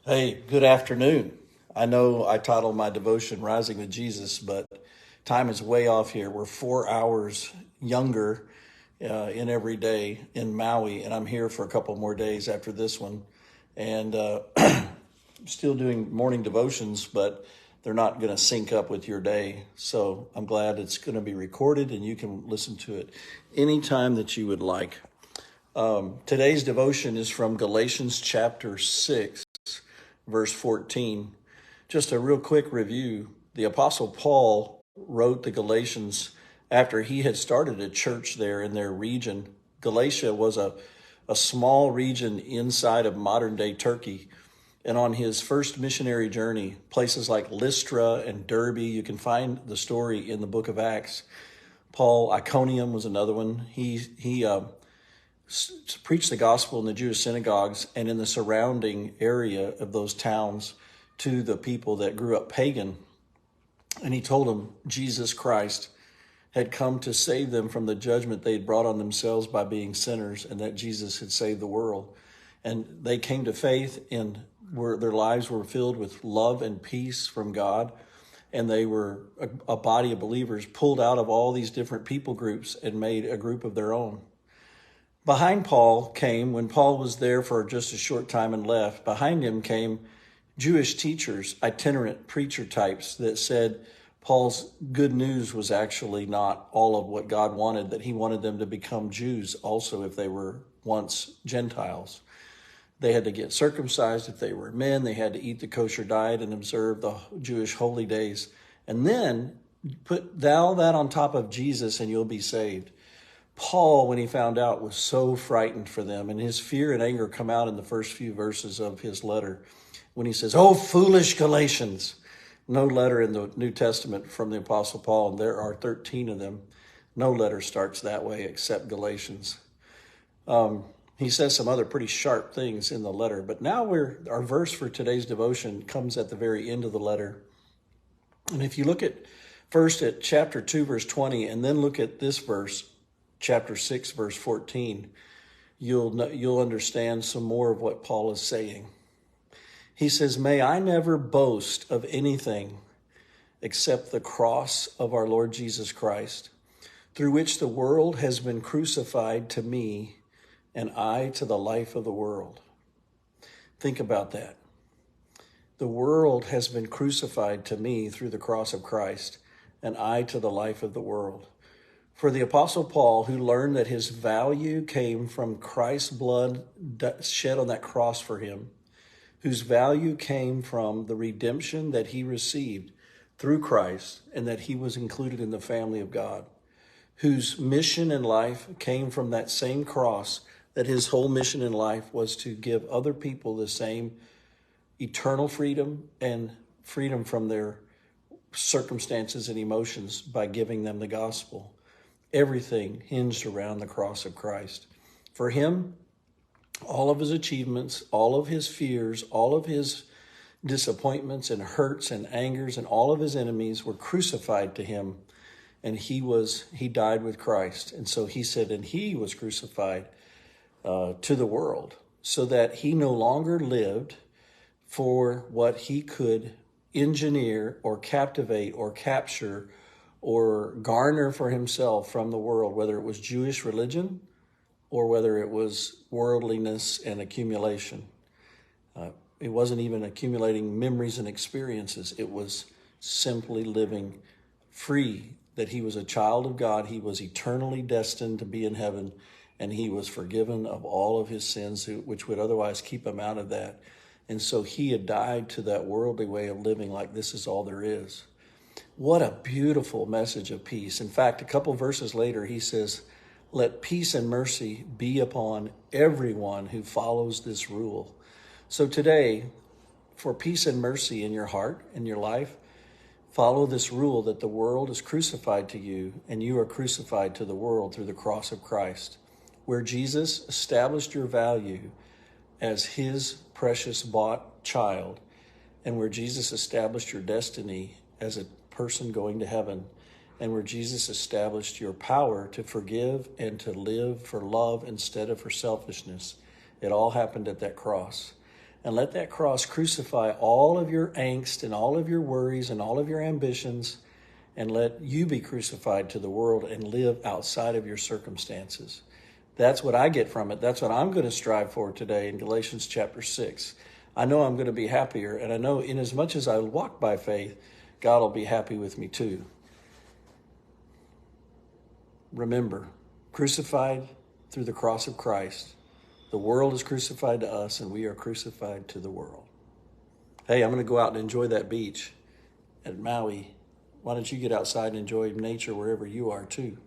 Hey, good afternoon. I know I titled my devotion Rising with Jesus, but time is way off here. We're 4 hours younger in every day in Maui, and I'm here for a couple more days after this one. And still doing morning devotions, but they're not going to sync up with your day. So I'm glad it's going to be recorded and you can listen to it anytime that you would like. Today's devotion is from Galatians chapter 6, verse 14. Just a real quick review. The Apostle Paul wrote the Galatians after he had started a church there in their region. Galatia was a small region inside of modern day Turkey. And on his first missionary journey, places like Lystra and Derbe, you can find the story in the book of Acts. Iconium was another one. He preached the gospel in the Jewish synagogues and in the surrounding area of those towns to the people that grew up pagan. And he told them Jesus Christ had come to save them from the judgment they had brought on themselves by being sinners, and that Jesus had saved the world. And they came to faith, and their lives were filled with love and peace from God. And they were a body of believers pulled out of all these different people groups and made a group of their own. Behind Paul came, when Paul was there for just a short time and left, behind him came Jewish teachers, itinerant preacher types that said Paul's good news was actually not all of what God wanted, that he wanted them to become Jews also if they were once Gentiles. They had to get circumcised if they were men. They had to eat the kosher diet and observe the Jewish holy days. And then put thou that on top of Jesus and you'll be saved. Paul, when he found out, was so frightened for them, and his fear and anger come out in the first few verses of his letter when he says, "Oh, foolish Galatians." No letter in the New Testament from the Apostle Paul, and there are 13 of them. No letter starts that way except Galatians. He says some other pretty sharp things in the letter, but now our verse for today's devotion comes at the very end of the letter. And if you look at first at chapter 2, verse 20, and then look at this verse, chapter 6, verse 14, you'll understand some more of what Paul is saying. He says, "May I never boast of anything except the cross of our Lord Jesus Christ, through which the world has been crucified to me, and I to the life of the world." Think about that. The world has been crucified to me through the cross of Christ, and I to the life of the world. For the Apostle Paul, who learned that his value came from Christ's blood shed on that cross for him, whose value came from the redemption that he received through Christ and that he was included in the family of God, whose mission in life came from that same cross, that his whole mission in life was to give other people the same eternal freedom and freedom from their circumstances and emotions by giving them the gospel. Everything hinged around the cross of Christ. For him, all of his achievements, all of his fears, all of his disappointments and hurts and angers and all of his enemies were crucified to him, and he died with Christ. And so he said, and he was crucified to the world, so that he no longer lived for what he could engineer or captivate or capture or garner for himself from the world, whether it was Jewish religion or whether it was worldliness and accumulation. It wasn't even accumulating memories and experiences. It was simply living free, that he was a child of God. He was eternally destined to be in heaven, and he was forgiven of all of his sins, which would otherwise keep him out of that. And so he had died to that worldly way of living, like this is all there is. What a beautiful message of peace. In fact, a couple verses later, he says, "Let peace and mercy be upon everyone who follows this rule." So today, for peace and mercy in your heart, in your life, follow this rule that the world is crucified to you and you are crucified to the world through the cross of Christ, where Jesus established your value as his precious bought child, and where Jesus established your destiny as a person going to heaven, and where Jesus established your power to forgive and to live for love instead of for selfishness. It all happened at that cross. and let that cross crucify all of your angst and all of your worries and all of your ambitions, and let you be crucified to the world and live outside of your circumstances. That's what I get from it. That's what I'm going to strive for today in Galatians chapter 6. I know I'm going to be happier, and I know in as much as I walk by faith, God will be happy with me too. Remember, crucified through the cross of Christ, the world is crucified to us, and we are crucified to the world. Hey, I'm going to go out and enjoy that beach at Maui. Why don't you get outside and enjoy nature wherever you are too?